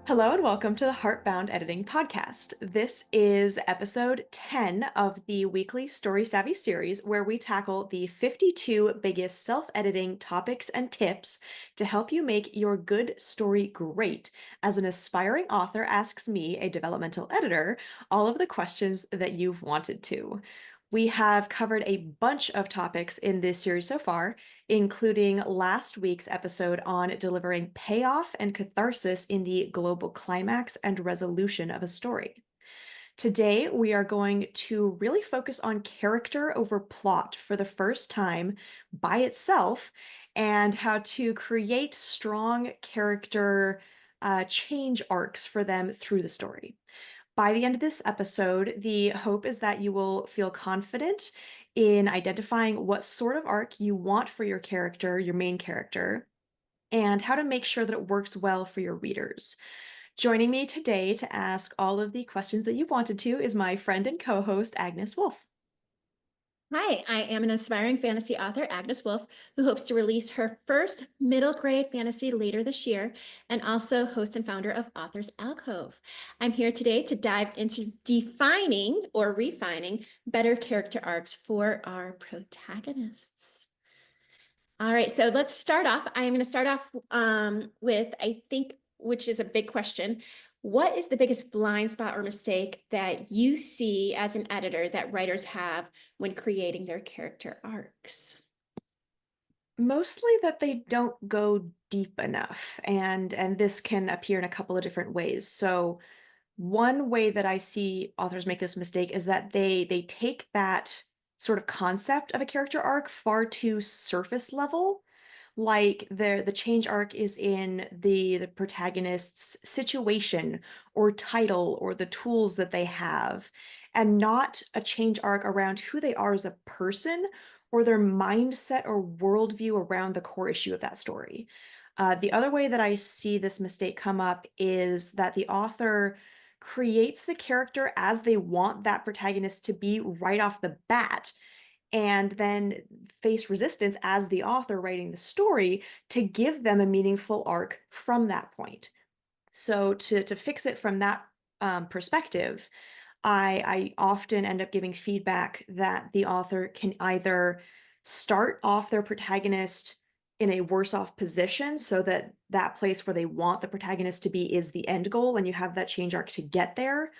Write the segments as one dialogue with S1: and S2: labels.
S1: Hello and welcome to the Heartbound Editing Podcast. This is episode 10 of the weekly Story Savvy series where we tackle the 52 biggest self-editing topics and tips to help you make your good story great as an aspiring author asks me, a developmental editor, all of the questions that you've wanted to. We have covered a bunch of topics in this series so far, including last week's episode on delivering payoff and catharsis in the global climax and resolution of a story. Today, we are going to really focus on character over plot for the first time by itself and how to create strong character change arcs for them through the story. By the end of this episode, the hope is that you will feel confident in identifying what sort of arc you want for your character, your main character, and how to make sure that it works well for your readers. Joining me today to ask all of the questions that you've wanted to is my friend and co-host, Agnes Wolf.
S2: Hi, I am an aspiring fantasy author, Agnes Wolf, who hopes to release her first middle grade fantasy later this year, and also host and founder of Authors Alcove. I'm here today to dive into defining or refining better character arcs for our protagonists. All right, so let's start off. I'm going to start off with, I think, which is a big question. What is the biggest blind spot or mistake that you see as an editor that writers have when creating their character arcs?
S1: Mostly that they don't go deep enough, and this can appear in a couple of different ways. So one way that I see authors make this mistake is that they take that sort of concept of a character arc far too surface level. Like the change arc is in the protagonist's situation or title or the tools that they have, and not a change arc around who they are as a person or their mindset or worldview around the core issue of that story. The other way that I see this mistake come up is that the author creates the character as they want that protagonist to be right off the bat, and then face resistance as the author writing the story to give them a meaningful arc from that point. So to fix it from that perspective, I often end up giving feedback that the author can either start off their protagonist in a worse off position so that that place where they want the protagonist to be is the end goal and you have that change arc to get there,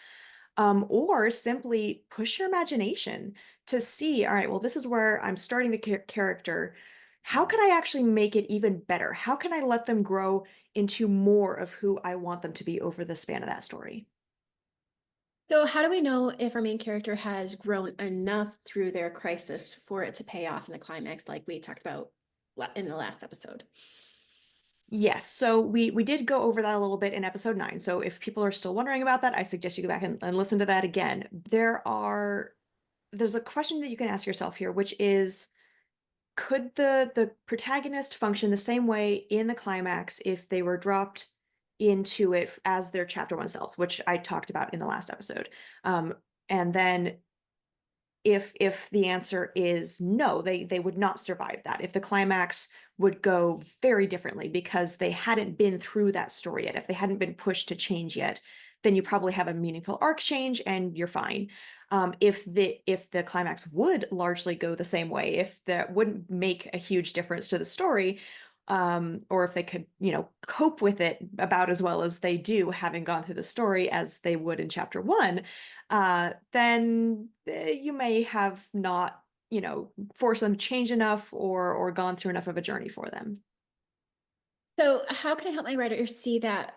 S1: or simply push your imagination to see, all right, well, this is where I'm starting the character. How can I actually make it even better? How can I let them grow into more of who I want them to be over the span of that story?
S2: So, how do we know if our main character has grown enough through their crisis for it to pay off in the climax, like we talked about in the last episode?
S1: Yes, so we did go over that a little bit in episode 9. So if people are still wondering about that, I suggest you go back and listen to that again. There's a question that you can ask yourself here, which is, could the protagonist function the same way in the climax if they were dropped into it as their chapter 1 selves, which I talked about in the last episode. And then if the answer is no, they would not survive that. If the climax would go very differently because they hadn't been through that story yet, if they hadn't been pushed to change yet, then you probably have a meaningful arc change and you're fine. If the climax would largely go the same way, if that wouldn't make a huge difference to the story, or if they could, cope with it about as well as they do, having gone through the story as they would in chapter 1, then you may have not, forced them to change enough or gone through enough of a journey for them.
S2: So, how can I help my writer see that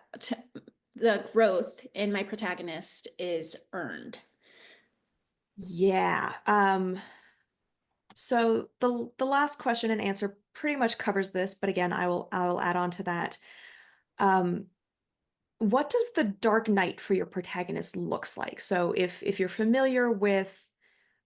S2: the growth in my protagonist is earned?
S1: Yeah. So the last question and answer pretty much covers this, but again, I will add on to that. Um, what does the Dark Knight for your protagonist looks like? So if you're familiar with,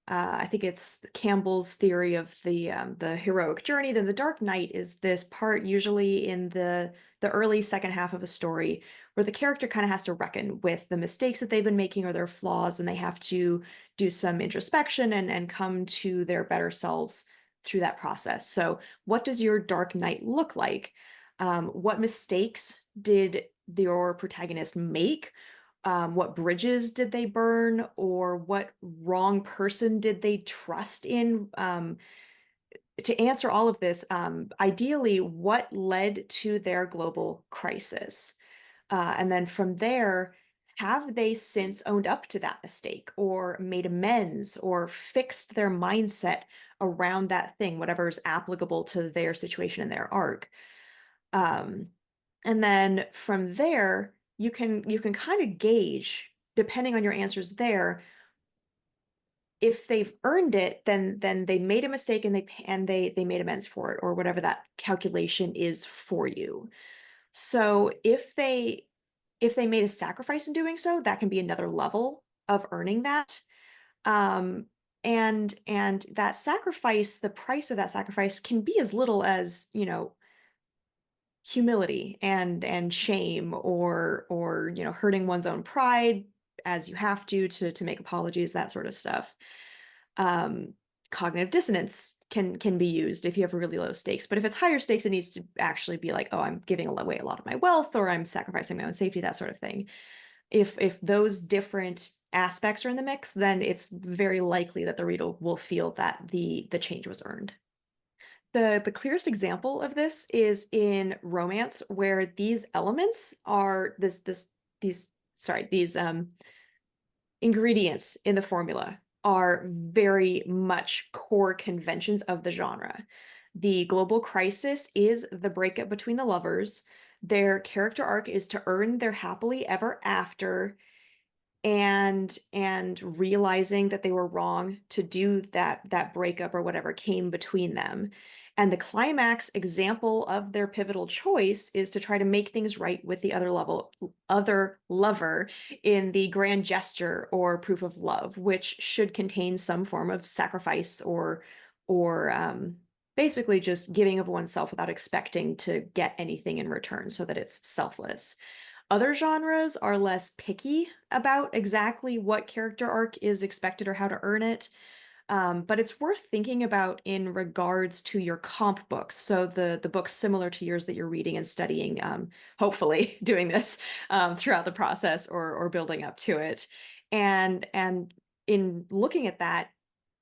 S1: I think it's Campbell's theory of the heroic journey, then the Dark Knight is this part usually in the early second half of a story where the character kind of has to reckon with the mistakes that they've been making or their flaws, and they have to do some introspection and come to their better selves through that process. So what does your Dark Knight look like? What mistakes did your protagonist make? What bridges did they burn, or what wrong person did they trust in? To answer all of this, ideally, what led to their global crisis? And then from there, have they since owned up to that mistake or made amends or fixed their mindset around that thing, whatever is applicable to their situation and their arc? Um, and then from there, you can kind of gauge, depending on your answers there, if they've earned it, then they made a mistake and they made amends for it, or whatever that calculation is for you. So if they made a sacrifice in doing so, that can be another level of earning that. Um, and that sacrifice, the price of that sacrifice can be as little as, humility and shame, or hurting one's own pride as you have to make apologies, that sort of stuff. um, Cognitive dissonance can be used if you have really low stakes. But if it's higher stakes, it needs to actually be like, oh, I'm giving away a lot of my wealth, or I'm sacrificing my own safety, that sort of thing. If those different aspects are in the mix, then it's very likely that the reader will feel that the change was earned. The clearest example of this is in romance, where these elements are these sorry these ingredients in the formula are very much core conventions of the genre. The global crisis is the breakup between the lovers. Their character arc is to earn their happily ever after, and realizing that they were wrong to do that breakup or whatever came between them. And the climax example of their pivotal choice is to try to make things right with the other lover in the grand gesture or proof of love, which should contain some form of sacrifice, or basically just giving of oneself without expecting to get anything in return, so that it's selfless. Other genres are less picky about exactly what character arc is expected or how to earn it. But it's worth thinking about in regards to your comp books. So the books similar to yours that you're reading and studying, hopefully doing this throughout the process, or building up to it. And in looking at that,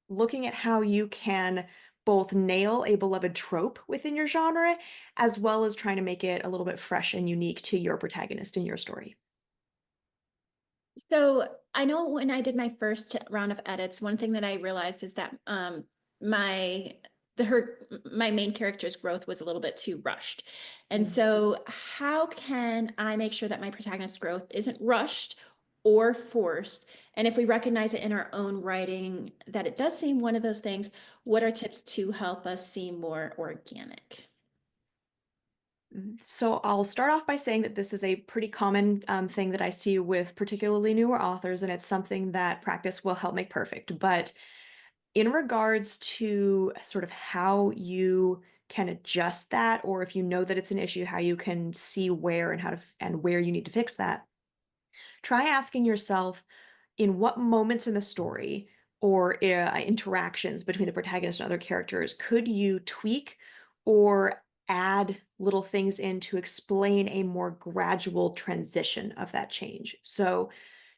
S1: looking at how you can both nail a beloved trope within your genre, as well as trying to make it a little bit fresh and unique to your protagonist in your story.
S2: So I know when I did my first round of edits, one thing that I realized is that my my main character's growth was a little bit too rushed. And
S1: Mm.
S2: so how can I make sure that my protagonist's growth isn't rushed or forced? And if we recognize it in our own writing that it does seem one of those things, what are tips to help us seem more organic?
S1: So I'll start off by saying that this is a pretty common thing that I see with particularly newer authors, and it's something that practice will help make perfect. But in regards to sort of how you can adjust that, or if you know that it's an issue, how you can see where and and where you need to fix that, try asking yourself, in what moments in the story, or interactions between the protagonist and other characters, could you tweak or add little things in to explain a more gradual transition of that change? So,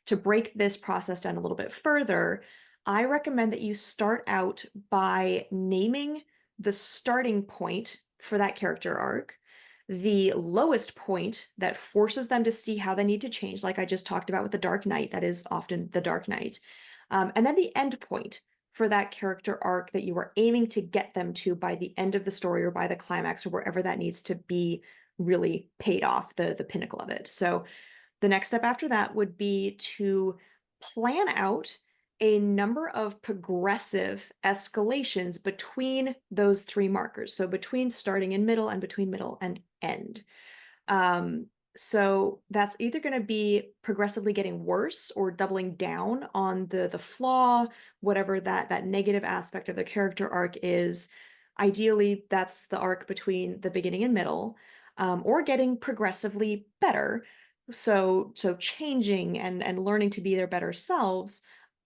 S1: to break this process down a little bit further, I recommend that you start out by naming the starting point for that character arc, the lowest point that forces them to see how they need to change, like I just talked about with the Dark Knight, that is often the Dark Knight, and then the end point for that character arc that you are aiming to get them to by the end of the story, or by the climax, or wherever that needs to be really paid off, the pinnacle of it. So the next step after that would be to plan out a number of progressive escalations between those three markers. So between starting and middle, and between middle and end. Um, so that's either going to be progressively getting worse, or doubling down on the flaw, whatever that negative aspect of the character arc is. Ideally, that's the arc between the beginning and middle, or getting progressively better. So changing and learning to be their better selves,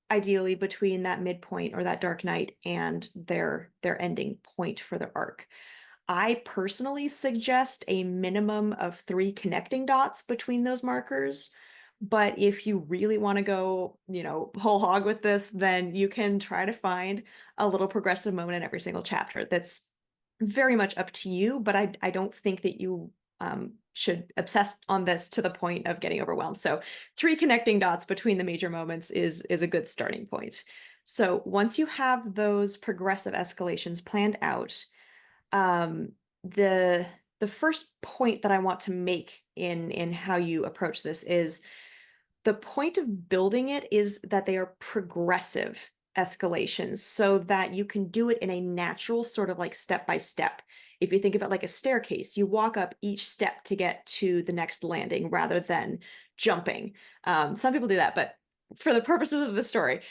S1: ideally between that midpoint or that Dark Knight and their ending point for their arc. I personally suggest a minimum of 3 connecting dots between those markers. But if you really want to go, whole hog with this, then you can try to find a little progressive moment in every single chapter. That's very much up to you, but I don't think that you should obsess on this to the point of getting overwhelmed. So 3 connecting dots between the major moments is a good starting point. So once you have those progressive escalations planned out, um, the the first point that I want to make in how you approach this is the point of building it is that they are progressive escalations so that you can do it in a natural sort of like step by step. If you think of it like a staircase, you walk up each step to get to the next landing rather than jumping. Some people do that, but for the purposes of the story,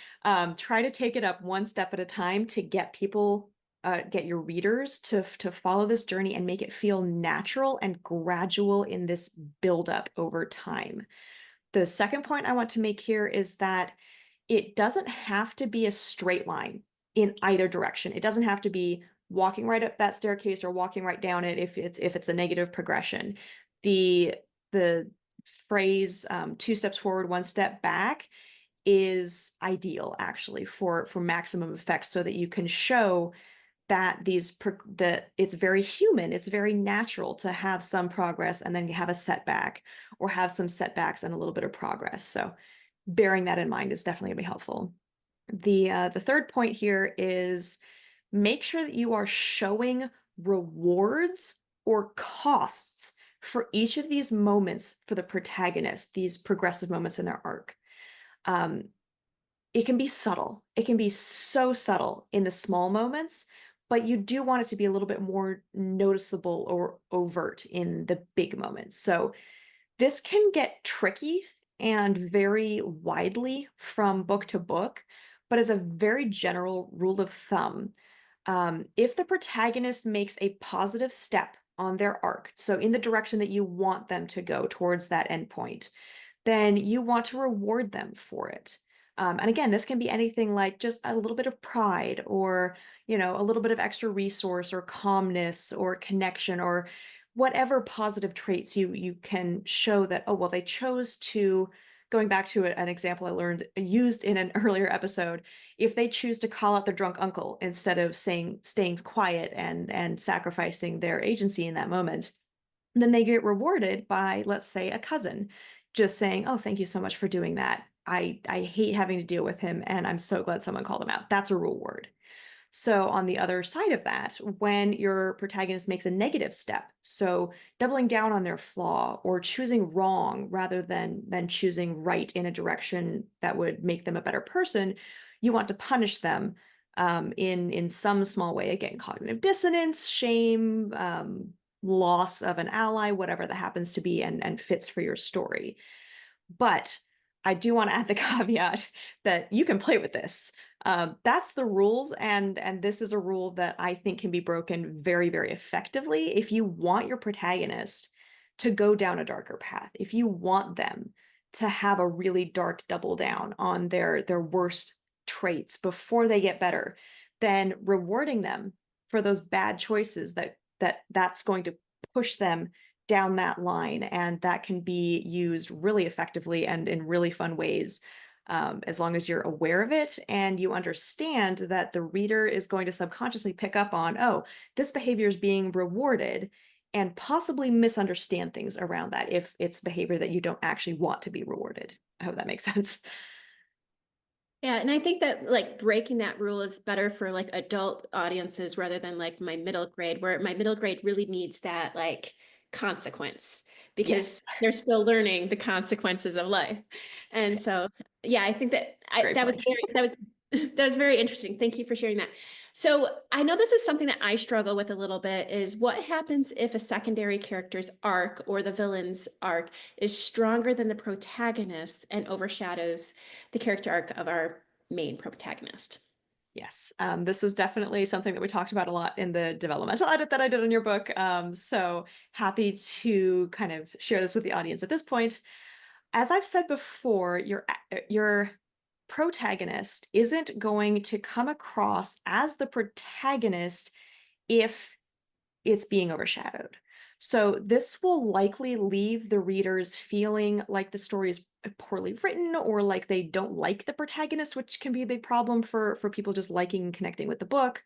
S1: try to take it up one step at a time to get people, get your readers to follow this journey and make it feel natural and gradual in this buildup over time. The second point I want to make here is that it doesn't have to be a straight line in either direction. It doesn't have to be walking right up that staircase or walking right down it if it's a negative progression. The phrase 2 steps forward, 1 step back is ideal actually for maximum effect so that you can show that that it's very human, it's very natural to have some progress and then you have a setback or have some setbacks and a little bit of progress. So bearing that in mind is definitely gonna be helpful. The third point here is make sure that you are showing rewards or costs for each of these moments for the protagonist, these progressive moments in their arc. Um, it can be subtle. It can be so subtle in the small moments, but you do want it to be a little bit more noticeable or overt in the big moments. So this can get tricky and vary widely from book to book, but as a very general rule of thumb, if the protagonist makes a positive step on their arc, so in the direction that you want them to go towards that endpoint, then you want to reward them for it. And again, this can be anything like just a little bit of pride or, a little bit of extra resource or calmness or connection or whatever positive traits you can show that, oh, well, they chose to, going back to an example I learned used in an earlier episode, if they choose to call out their drunk uncle instead of staying quiet and sacrificing their agency in that moment, then they get rewarded by, let's say, a cousin just saying, "Oh, thank you so much for doing that. I hate having to deal with him, and I'm so glad someone called him out." That's a reward. So on the other side of that, when your protagonist makes a negative step, so doubling down on their flaw or choosing wrong rather than choosing right in a direction that would make them a better person, you want to punish them in some small way. Again, cognitive dissonance, shame, loss of an ally, whatever that happens to be, and fits for your story. But I do want to add the caveat that you can play with this. That's the rules, and this is a rule that I think can be broken very, very effectively. If you want your protagonist to go down a darker path, if you want them to have a really dark double down on their worst traits before they get better, then rewarding them for those bad choices that's going to push them down that line, and that can be used really effectively and in really fun ways, as long as you're aware of it and you understand that the reader is going to subconsciously pick up on, oh, this behavior is being rewarded, and possibly misunderstand things around that if it's behavior that you don't actually want to be rewarded. I hope that makes sense.
S2: Yeah, and I think that like breaking that rule is better for like adult audiences rather than like my middle grade, where my middle grade really needs that like consequence because
S1: Yes,
S2: they're still learning the consequences of life. And so, yeah, I think that I
S1: great
S2: that was
S1: point.
S2: very that was that was very interesting. Thank you for sharing that. So, I know this is something that I struggle with a little bit is what happens if a secondary character's arc or the villain's arc is stronger than the protagonist and overshadows the character arc of our main protagonist.
S1: Yes, this was definitely something that we talked about a lot in the developmental edit that I did on your book. So happy to kind of share this with the audience at this point. As I've said before, your protagonist isn't going to come across as the protagonist if it's being overshadowed. So this will likely leave the readers feeling like the story is poorly written or like they don't like the protagonist, which can be a big problem for people just liking and connecting with the book.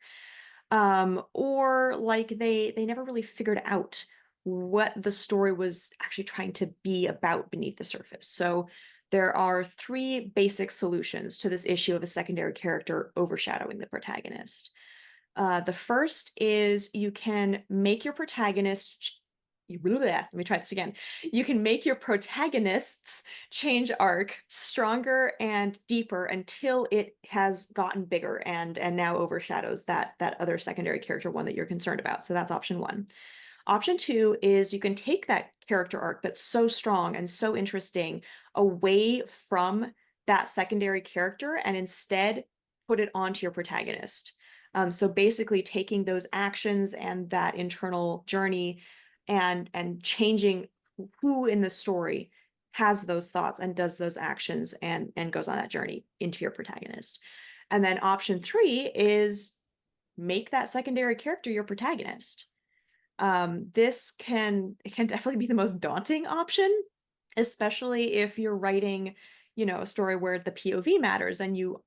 S1: Or like they never really figured out what the story was actually trying to be about beneath the surface. So there are three basic solutions to this issue of a secondary character overshadowing the protagonist. The first is you can make your protagonist. Let me try this again. You can make your protagonists change arc stronger and deeper until it has gotten bigger and now overshadows that other secondary character one that you're concerned about. So that's option one. Option two is you can take that character arc that's so strong and so interesting away from that secondary character and instead put it onto your protagonist. So basically taking those actions and that internal journey and changing who in the story has those thoughts and does those actions and goes on that journey into your protagonist. And then option three is make that secondary character your protagonist. This can definitely be the most daunting option, especially if you're writing, a story where the POV matters and you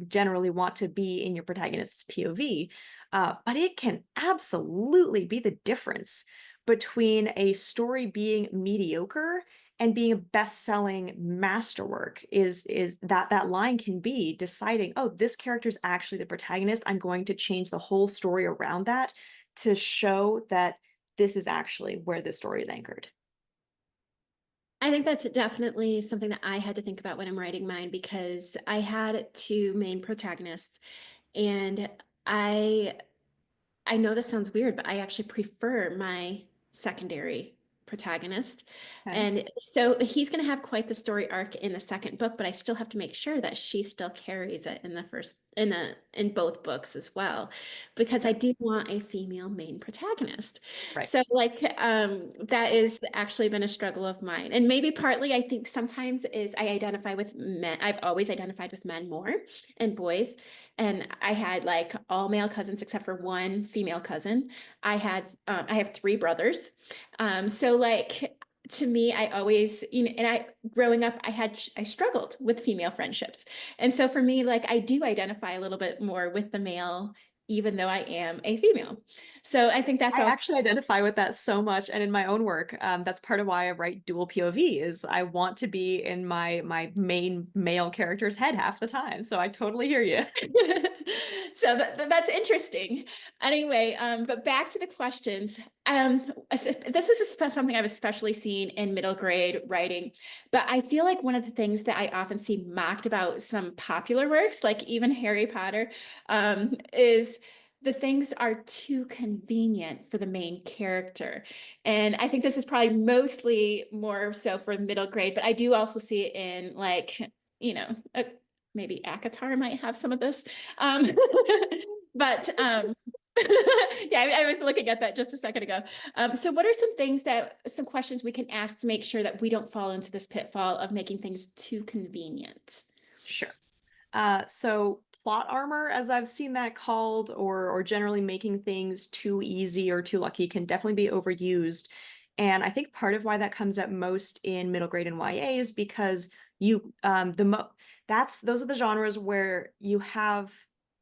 S1: generally want to be in your protagonist's POV. But it can absolutely be the difference between a story being mediocre and being a best-selling masterwork is that line can be deciding, oh, this character is actually the protagonist. I'm going to change the whole story around that to show that this is actually where the story is anchored.
S2: I think that's definitely something that I had to think about when I'm writing mine because I had two main protagonists and I I know this sounds weird, but I actually prefer my secondary protagonist.
S1: Okay.
S2: And so he's going to have quite the story arc in the second book, but I still have to make sure that she still carries it in the first in both books as well, because I
S1: Okay.
S2: do want a female main protagonist.
S1: Right.
S2: So like that is actually been a struggle of mine. And maybe partly I think sometimes is I identify with men. I've always identified with men more and boys. And I had like all male cousins except for one female cousin. I have three brothers. So like to me, I always, and I growing up, I struggled with female friendships. And so for me, like I do identify a little bit more with the male, even though I am a female. So I think that's
S1: I
S2: also
S1: actually identify with that so much, and in my own work, that's part of why I write dual POV. Is I want to be in my main male character's head half the time. So I totally hear you.
S2: so that's interesting. Anyway, but back to the questions. This is something I've especially seen in middle grade writing, but I feel like one of the things that I often see mocked about some popular works, like even Harry Potter, is the things are too convenient for the main character. And I think this is probably mostly more so for middle grade, but I do also see it in like, you know, maybe Akatar might have some of this. Um, but yeah, I was looking at that just a second ago. So what are some questions we can ask to make sure that we don't fall into this pitfall of making things too convenient?
S1: Sure. So plot armor, as I've seen that called, or generally making things too easy or too lucky, can definitely be overused. And I think part of why that comes up most in middle grade and YA is because you the mo that's those are the genres where you have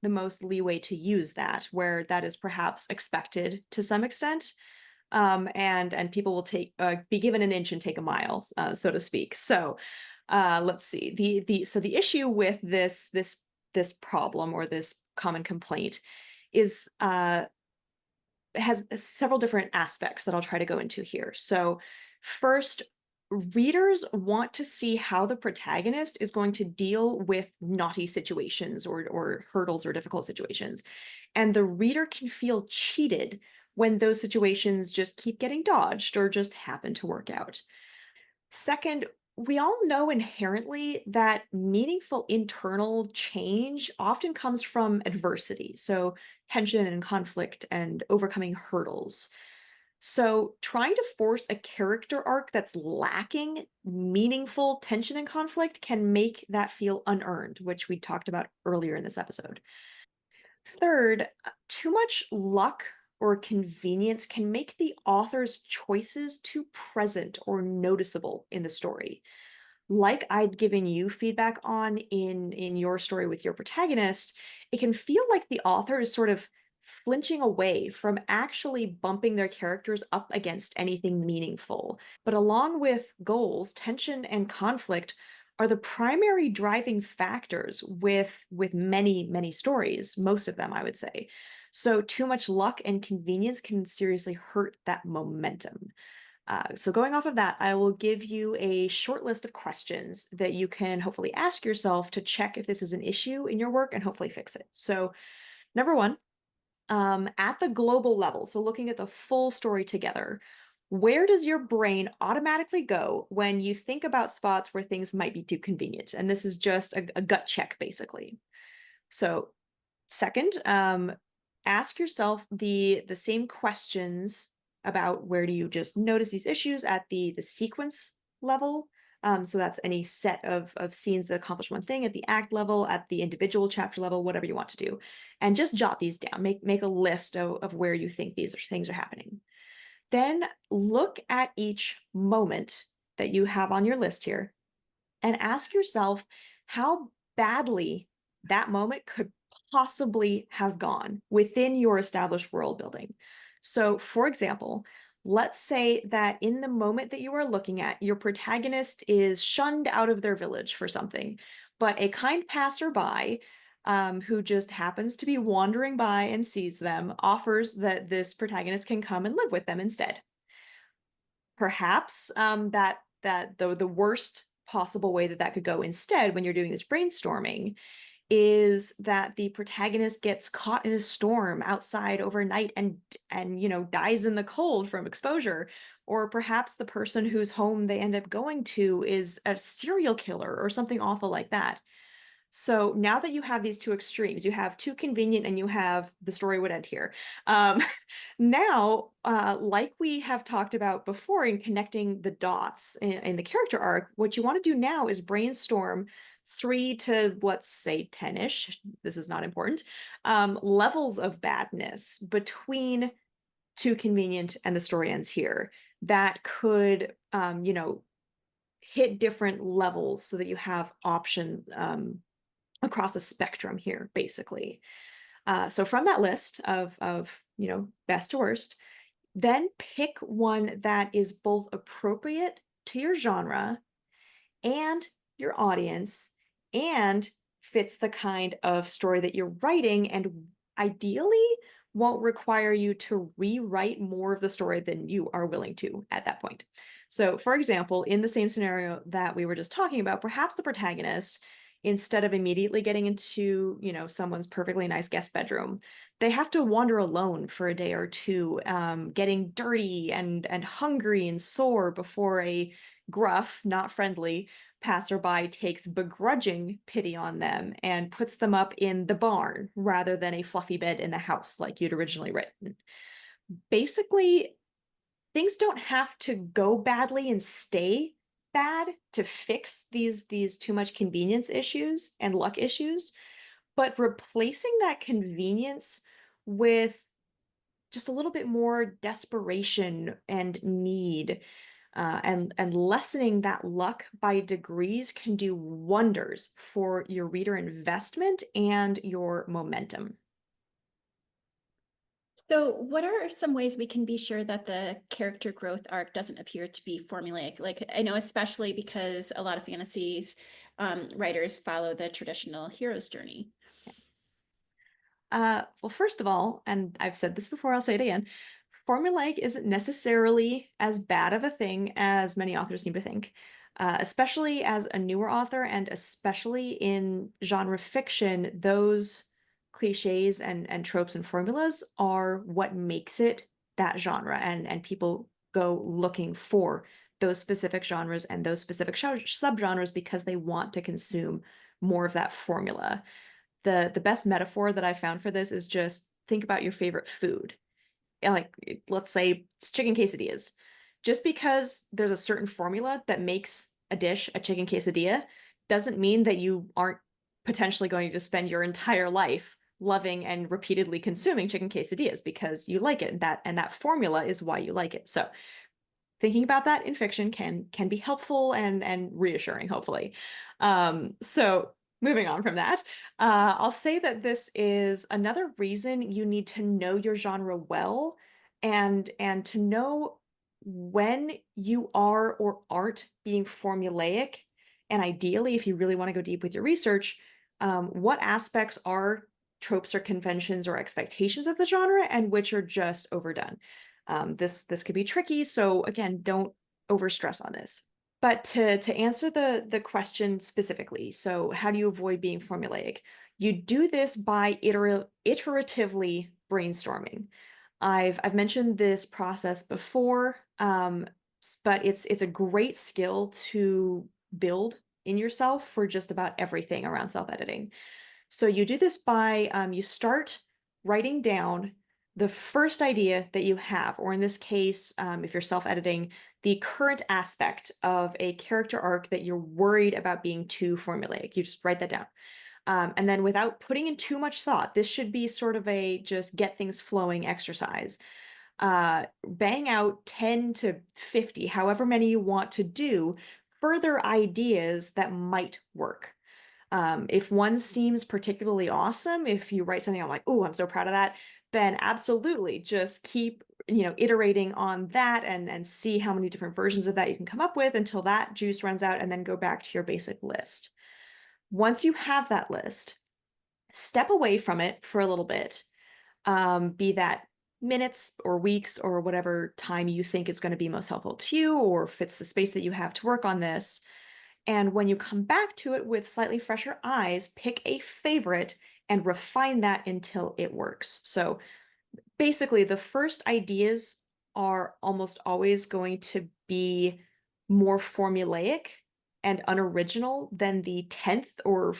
S1: the most leeway to use that, where that is perhaps expected to some extent. And people will be given an inch and take a mile, so to speak. So let's see. The issue with this problem or this common complaint is has several different aspects that I'll try to go into here. So first, readers want to see how the protagonist is going to deal with naughty situations or hurdles or difficult situations. And the reader can feel cheated when those situations just keep getting dodged or just happen to work out. Second, we all know inherently that meaningful internal change often comes from adversity, so tension and conflict and overcoming hurdles. So, trying to force a character arc that's lacking meaningful tension and conflict can make that feel unearned, which we talked about earlier in this episode. Third, too much luck or convenience can make the author's choices too present or noticeable in the story. Like I'd given you feedback on in your story with your protagonist, it can feel like the author is sort of flinching away from actually bumping their characters up against anything meaningful. But along with goals, tension and conflict are the primary driving factors with many stories, most of them I would say. So too much luck and convenience can seriously hurt that momentum. So, going off of that, I will give you a short list of questions that you can hopefully ask yourself to check if this is an issue in your work and hopefully fix it. So, number one, at the global level, so looking at the full story together, where does your brain automatically go when you think about spots where things might be too convenient? And this is just a gut check, basically. So, second, ask yourself the same questions about where do you just notice these issues at the sequence level. So that's any set of scenes that accomplish one thing at the act level, at the individual chapter level, whatever you want to do, and just jot these down. Make a list of where you think things are happening. Then look at each moment that you have on your list here and ask yourself how badly that moment could possibly have gone within your established world building. So, for example, let's say that in the moment that you are looking at, your protagonist is shunned out of their village for something, but a kind passerby who just happens to be wandering by and sees them offers that this protagonist can come and live with them instead. Perhaps, that the worst possible way that that could go instead when you're doing this brainstorming is that the protagonist gets caught in a storm outside overnight and dies in the cold from exposure, or perhaps the person whose home they end up going to is a serial killer or something awful like that. So now that you have these two extremes, you have too convenient and you have the story would end here. Um, now, like we have talked about before in connecting the dots in the character arc, what you want to do now is brainstorm 3 to, let's say, 10-ish, this is not important, levels of badness between too convenient and the story ends here that could, hit different levels so that you have option across a spectrum here, basically. So from that list of best to worst, then pick one that is both appropriate to your genre and your audience and fits the kind of story that you're writing and ideally won't require you to rewrite more of the story than you are willing to at that point. So, for example, in the same scenario that we were just talking about, perhaps the protagonist, instead of immediately getting into someone's perfectly nice guest bedroom, they have to wander alone for a day or two, getting dirty and hungry and sore before a gruff, not friendly passerby takes begrudging pity on them and puts them up in the barn rather than a fluffy bed in the house like you'd originally written. Basically, things don't have to go badly and stay bad to fix these too much convenience issues and luck issues, but replacing that convenience with just a little bit more desperation and need, and lessening that luck by degrees can do wonders for your reader investment and your momentum.
S2: So, what are some ways we can be sure that the character growth arc doesn't appear to be formulaic? Like, I know, especially because a lot of fantasies writers follow the traditional hero's journey.
S1: Well, first of all, and I've said this before, I'll say it again, formulaic isn't necessarily as bad of a thing as many authors seem to think, especially as a newer author and especially in genre fiction, those cliches and tropes and formulas are what makes it that genre, and people go looking for those specific genres and those specific subgenres because they want to consume more of that formula. The best metaphor that I found for this is just think about your favorite food. And let's say it's chicken quesadillas. Just because there's a certain formula that makes a dish a chicken quesadilla doesn't mean that you aren't potentially going to spend your entire life loving and repeatedly consuming chicken quesadillas because you like it. And that formula is why you like it. So thinking about that in fiction can be helpful and reassuring, hopefully. So moving on from that, I'll say that this is another reason you need to know your genre well and to know when you are or aren't being formulaic. And ideally, if you really want to go deep with your research, what aspects are tropes or conventions or expectations of the genre and which are just overdone. This could be tricky, so again, don't overstress on this. But to answer the question specifically, so how do you avoid being formulaic? You do this by iteratively brainstorming. I've mentioned this process before, but it's a great skill to build in yourself for just about everything around self-editing. So you do this by you start writing down the first idea that you have, or in this case, if you're self-editing, the current aspect of a character arc that you're worried about being too formulaic. You just write that down. And then without putting in too much thought, this should be sort of a just get things flowing exercise. Bang out 10 to 50, however many you want to do, further ideas that might work. If one seems particularly awesome, if you write something I'm like, oh, I'm so proud of that, then absolutely just keep, iterating on that and see how many different versions of that you can come up with until that juice runs out and then go back to your basic list. Once you have that list, step away from it for a little bit, be that minutes or weeks or whatever time you think is going to be most helpful to you or fits the space that you have to work on this. And when you come back to it with slightly fresher eyes, pick a favorite and refine that until it works. So basically, the first ideas are almost always going to be more formulaic and unoriginal than the 10th or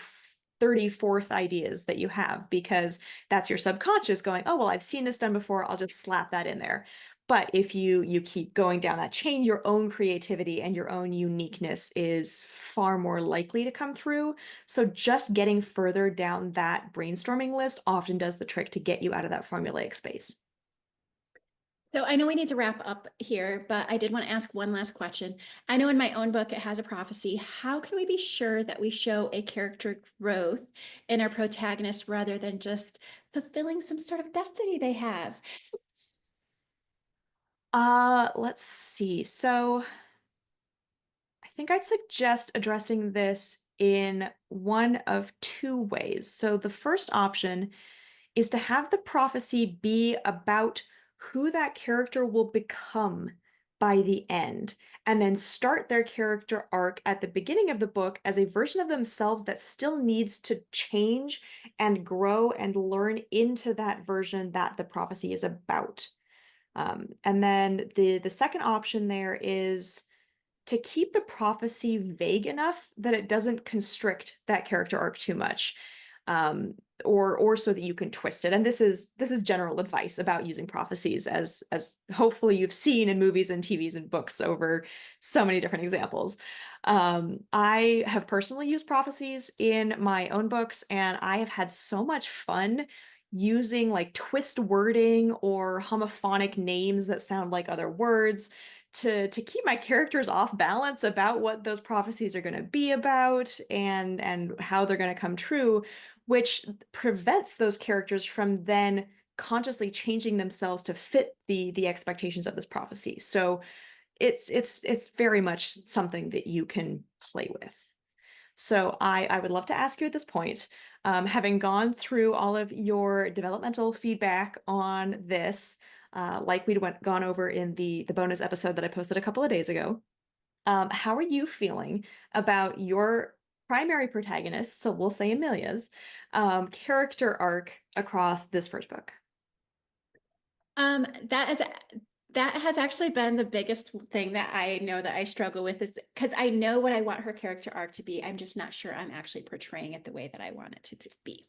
S1: 34th ideas that you have, because that's your subconscious going, oh, well, I've seen this done before. I'll just slap that in there. But if you keep going down that chain, your own creativity and your own uniqueness is far more likely to come through. So just getting further down that brainstorming list often does the trick to get you out of that formulaic space.
S2: So I know we need to wrap up here, but I did want to ask one last question. I know in my own book, it has a prophecy. How can we be sure that we show a character growth in our protagonist rather than just fulfilling some sort of destiny they have?
S1: Let's see. So I think I'd suggest addressing this in one of two ways. So the first option is to have the prophecy be about who that character will become by the end, and then start their character arc at the beginning of the book as a version of themselves that still needs to change and grow and learn into that version that the prophecy is about. And then the second option there is to keep the prophecy vague enough that it doesn't constrict that character arc too much, um, or so that you can twist it. And this is general advice about using prophecies, as hopefully you've seen in movies and TVs and books over so many different examples. I have personally used prophecies in my own books, and I have had so much fun using like twist wording or homophonic names that sound like other words to keep my characters off balance about what those prophecies are going to be about and how they're going to come true, which prevents those characters from then consciously changing themselves to fit the expectations of this prophecy. So it's very much something that you can play with. So I would love to ask you at this point, having gone through all of your developmental feedback on this, like we'd gone over in the bonus episode that I posted a couple of days ago, how are you feeling about your primary protagonist, so we'll say Amelia's, character arc across this first book?
S2: Um, that is that has actually been the biggest thing that I know that I struggle with is because I know what I want her character arc to be. I'm just not sure I'm actually portraying it the way that I want it to be.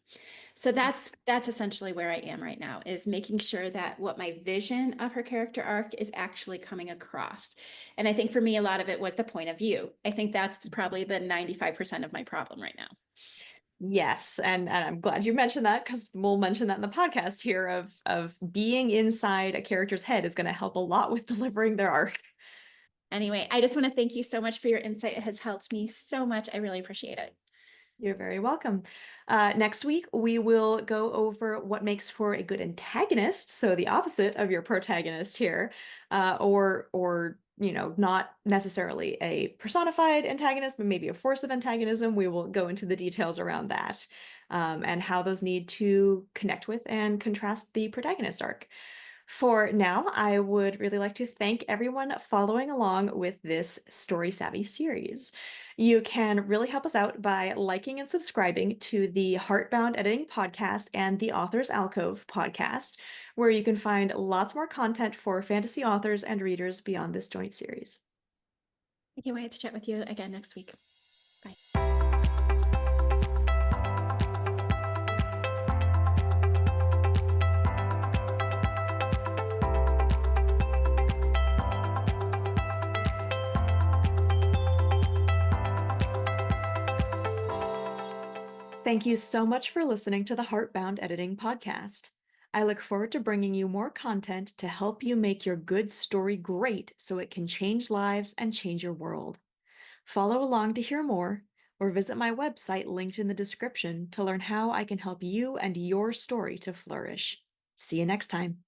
S2: So that's essentially where I am right now, is making sure that what my vision of her character arc is actually coming across. And I think for me, a lot of it was the point of view. I think that's probably the 95% of my problem right now.
S1: Yes, and I'm glad you mentioned that because we'll mention that in the podcast here of being inside a character's head is going to help a lot with delivering their arc.
S2: Anyway, I just want to thank you so much for your insight. It has helped me so much. I really appreciate it.
S1: You're very welcome. Next week, we will go over what makes for a good antagonist, so the opposite of your protagonist here, or not necessarily a personified antagonist, but maybe a force of antagonism. We will go into the details around that, and how those need to connect with and contrast the protagonist arc. For now, I would really like to thank everyone following along with this Story Savvy series. You can really help us out by liking and subscribing to the Heartbound Editing Podcast and the Author's Alcove podcast, where you can find lots more content for fantasy authors and readers beyond this joint series.
S2: I can't wait to chat with you again next week. Bye.
S1: Thank you so much for listening to the Heartbound Editing Podcast. I look forward to bringing you more content to help you make your good story great so it can change lives and change your world. Follow along to hear more, or visit my website linked in the description to learn how I can help you and your story to flourish. See you next time.